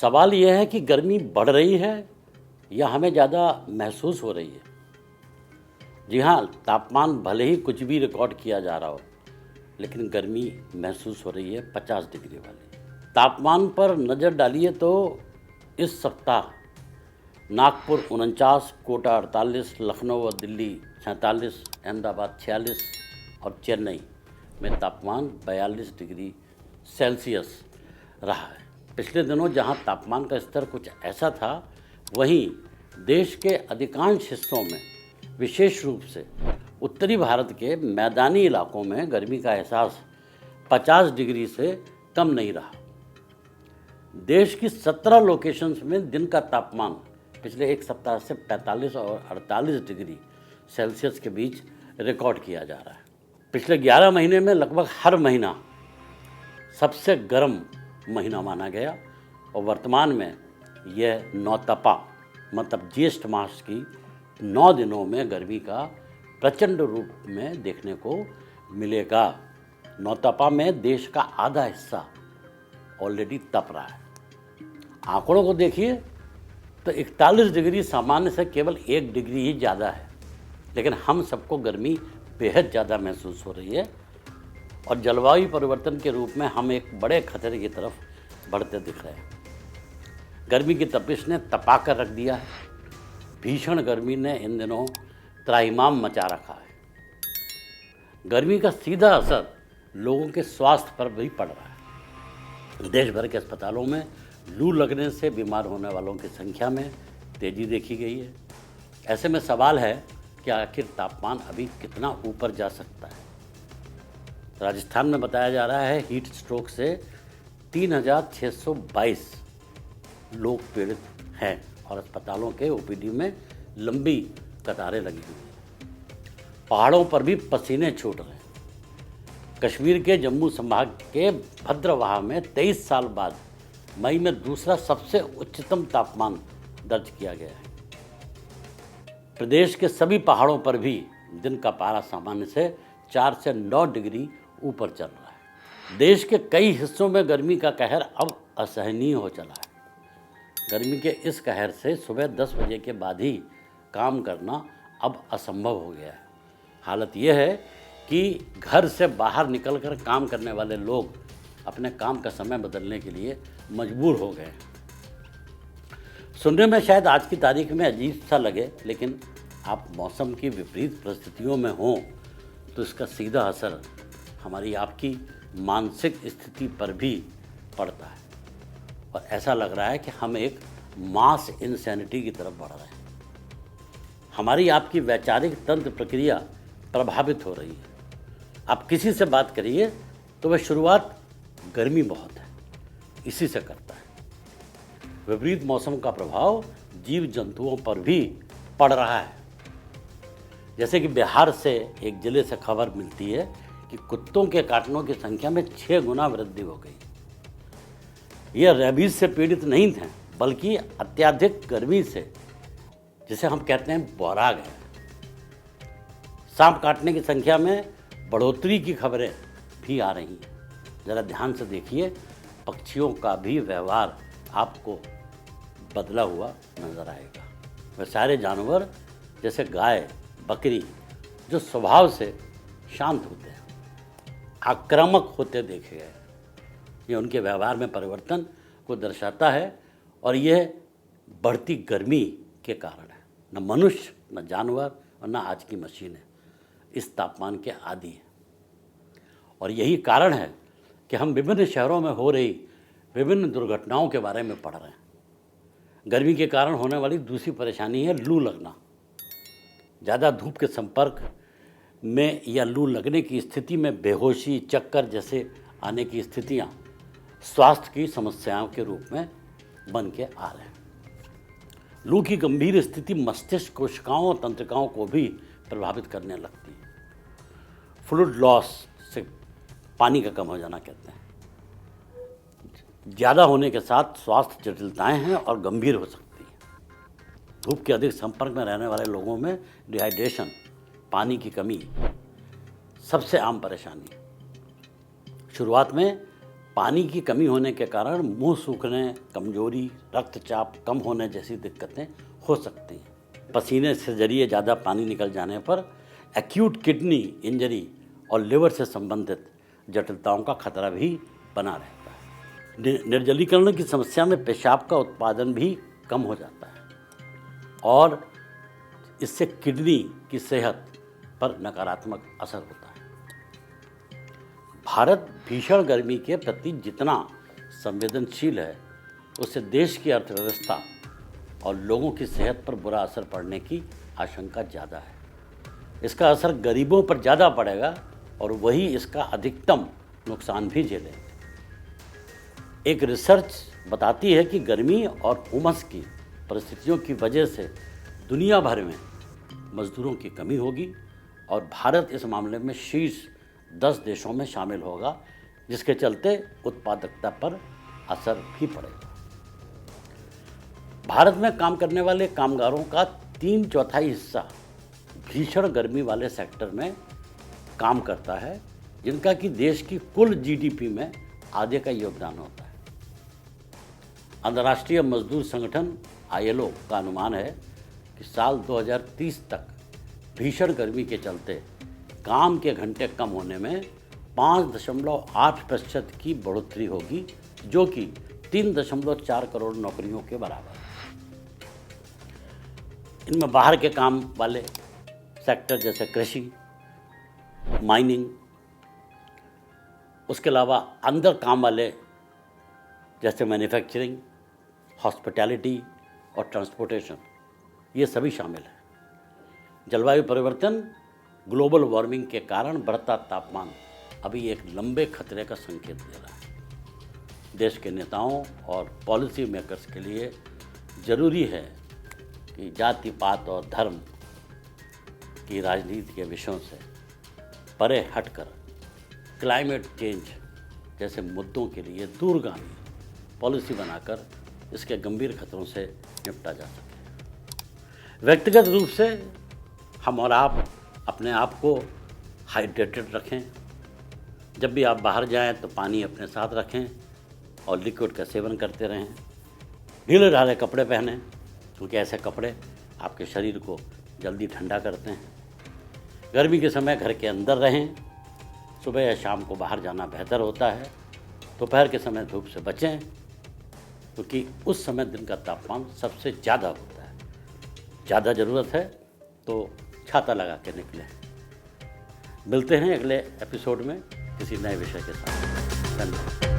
सवाल यह है कि गर्मी बढ़ रही है या हमें ज़्यादा महसूस हो रही है। जी हाँ, तापमान भले ही कुछ भी रिकॉर्ड किया जा रहा हो, लेकिन गर्मी महसूस हो रही है 50 डिग्री वाली। तापमान पर नज़र डालिए तो इस सप्ताह नागपुर 49, कोटा 48, लखनऊ और दिल्ली 47, अहमदाबाद 46 और चेन्नई में तापमान 42 डिग्री सेल्सियस रहा है। पिछले दिनों जहां तापमान का स्तर कुछ ऐसा था, वहीं देश के अधिकांश हिस्सों में, विशेष रूप से उत्तरी भारत के मैदानी इलाकों में गर्मी का एहसास 50 डिग्री से कम नहीं रहा। देश की 17 लोकेशंस में दिन का तापमान पिछले एक सप्ताह से 45 और 48 डिग्री सेल्सियस के बीच रिकॉर्ड किया जा रहा है। पिछले 11 महीने में लगभग हर महीना सबसे गर्म महीना माना गया और वर्तमान में यह नौतपा मतलब ज्येष्ठ मास की 9 दिनों में गर्मी का प्रचंड रूप में देखने को मिलेगा। नौतपा में देश का आधा हिस्सा ऑलरेडी तप रहा है। आंकड़ों को देखिए तो 41 डिग्री सामान्य से केवल 1 डिग्री ही ज़्यादा है, लेकिन हम सबको गर्मी बेहद ज़्यादा महसूस हो रही है और जलवायु परिवर्तन के रूप में हम एक बड़े खतरे की तरफ बढ़ते दिख रहे हैं। गर्मी की तपिश ने तपा कर रख दिया है। भीषण गर्मी ने इन दिनों त्राहिमाम मचा रखा है। गर्मी का सीधा असर लोगों के स्वास्थ्य पर भी पड़ रहा है। देश भर के अस्पतालों में लू लगने से बीमार होने वालों की संख्या में तेजी देखी गई है। ऐसे में सवाल है कि आखिर तापमान अभी कितना ऊपर जा सकता है। राजस्थान में बताया जा रहा है हीट स्ट्रोक से 3622 लोग पीड़ित हैं और अस्पतालों के ओपीडी में लंबी कतारें लगी हुई हैं। पहाड़ों पर भी पसीने छूट रहे हैं। कश्मीर के जम्मू संभाग के भद्रवाह में 23 साल बाद मई में दूसरा सबसे उच्चतम तापमान दर्ज किया गया है। प्रदेश के सभी पहाड़ों पर भी दिन का पारा सामान्य से 4 से 9 डिग्री ऊपर चल रहा है। देश के कई हिस्सों में गर्मी का कहर अब असहनीय हो चला है। गर्मी के इस कहर से सुबह 10 बजे के बाद ही काम करना अब असंभव हो गया है। हालत यह है कि घर से बाहर निकलकर काम करने वाले लोग अपने काम का समय बदलने के लिए मजबूर हो गए हैं। सुनने में शायद आज की तारीख में अजीब सा लगे, लेकिन आप मौसम की विपरीत परिस्थितियों में हों तो इसका सीधा असर हमारी आपकी मानसिक स्थिति पर भी पड़ता है और ऐसा लग रहा है कि हम एक मास इंसैनिटी की तरफ बढ़ रहे हैं। हमारी आपकी वैचारिक तंत्र प्रक्रिया प्रभावित हो रही है। आप किसी से बात करिए तो वह शुरुआत गर्मी बहुत है इसी से करता है। विपरीत मौसम का प्रभाव जीव जंतुओं पर भी पड़ रहा है। जैसे कि बिहार से एक जिले से खबर मिलती है कि कुत्तों के काटने की संख्या में 6 गुना वृद्धि हो गई। ये रेबीज से पीड़ित नहीं थे, बल्कि अत्यधिक गर्मी से, जिसे हम कहते हैं बौरा गए। सांप काटने की संख्या में बढ़ोतरी की खबरें भी आ रही हैं। ज़रा ध्यान से देखिए, पक्षियों का भी व्यवहार आपको बदला हुआ नजर आएगा। वह सारे जानवर जैसे गाय, बकरी, जो स्वभाव से शांत होते हैं, आक्रामक होते देखे गए, ये उनके व्यवहार में परिवर्तन को दर्शाता है और यह बढ़ती गर्मी के कारण है। न मनुष्य, न जानवर और न आज की मशीनें इस तापमान के आदी हैं और यही कारण है कि हम विभिन्न शहरों में हो रही विभिन्न दुर्घटनाओं के बारे में पढ़ रहे हैं। गर्मी के कारण होने वाली दूसरी परेशानी है लू लगना। ज़्यादा धूप के संपर्क में या लू लगने की स्थिति में बेहोशी, चक्कर जैसे आने की स्थितियां स्वास्थ्य की समस्याओं के रूप में बन के आ रहे हैं। लू की गंभीर स्थिति मस्तिष्क कोशिकाओं और तंत्रिकाओं को भी प्रभावित करने लगती है। फ्लूइड लॉस से पानी का कम हो जाना कहते हैं। ज़्यादा होने के साथ स्वास्थ्य जटिलताएं हैं और गंभीर हो सकती है। धूप के अधिक संपर्क में रहने वाले लोगों में डिहाइड्रेशन, पानी की कमी सबसे आम परेशानी। शुरुआत में पानी की कमी होने के कारण मुंह सूखने, कमजोरी, रक्तचाप कम होने जैसी दिक्कतें हो सकती हैं। पसीने से जरिए ज़्यादा पानी निकल जाने पर एक्यूट किडनी इंजरी और लिवर से संबंधित जटिलताओं का खतरा भी बना रहता है। निर्जलीकरण की समस्या में पेशाब का उत्पादन भी कम हो जाता है और इससे किडनी की सेहत पर नकारात्मक असर होता है। भारत भीषण गर्मी के प्रति जितना संवेदनशील है, उससे देश की अर्थव्यवस्था और लोगों की सेहत पर बुरा असर पड़ने की आशंका ज़्यादा है। इसका असर गरीबों पर ज़्यादा पड़ेगा और वही इसका अधिकतम नुकसान भी झेलेंगे। एक रिसर्च बताती है कि गर्मी और उमस की परिस्थितियों की वजह से दुनिया भर में मजदूरों की कमी होगी और भारत इस मामले में शीर्ष 10 देशों में शामिल होगा, जिसके चलते उत्पादकता पर असर भी पड़ेगा। भारत में काम करने वाले कामगारों का 3/4 हिस्सा भीषण गर्मी वाले सेक्टर में काम करता है, जिनका कि देश की कुल जीडीपी में आधे का योगदान होता है। अंतर्राष्ट्रीय मजदूर संगठन ILO का अनुमान है कि साल 2030 तक भीषण गर्मी के चलते काम के घंटे कम होने में 5.8% की बढ़ोतरी होगी, जो कि 3.4 करोड़ नौकरियों के बराबर है। इनमें बाहर के काम वाले सेक्टर जैसे कृषि, माइनिंग, उसके अलावा अंदर काम वाले जैसे मैन्युफैक्चरिंग, हॉस्पिटैलिटी और ट्रांसपोर्टेशन, ये सभी शामिल हैं। जलवायु परिवर्तन, ग्लोबल वार्मिंग के कारण बढ़ता तापमान अभी एक लंबे खतरे का संकेत दे रहा है। देश के नेताओं और पॉलिसी मेकर्स के लिए ज़रूरी है कि जाति पात और धर्म की राजनीति के विषयों से परे हटकर क्लाइमेट चेंज जैसे मुद्दों के लिए दूरगामी पॉलिसी बनाकर इसके गंभीर खतरों से निपटा जा सके। व्यक्तिगत रूप से हम और आप अपने आप को हाइड्रेटेड रखें। जब भी आप बाहर जाएं तो पानी अपने साथ रखें और लिक्विड का सेवन करते रहें। ढीले ढाले कपड़े पहनें, क्योंकि ऐसे कपड़े आपके शरीर को जल्दी ठंडा करते हैं। गर्मी के समय घर के अंदर रहें। सुबह या शाम को बाहर जाना बेहतर होता है। दोपहर के समय धूप से बचें, क्योंकि उस समय दिन का तापमान सबसे ज़्यादा होता है। ज़्यादा ज़रूरत है तो छाता लगा के निकलें। मिलते हैं अगले एपिसोड में किसी नए विषय के साथ। धन्यवाद।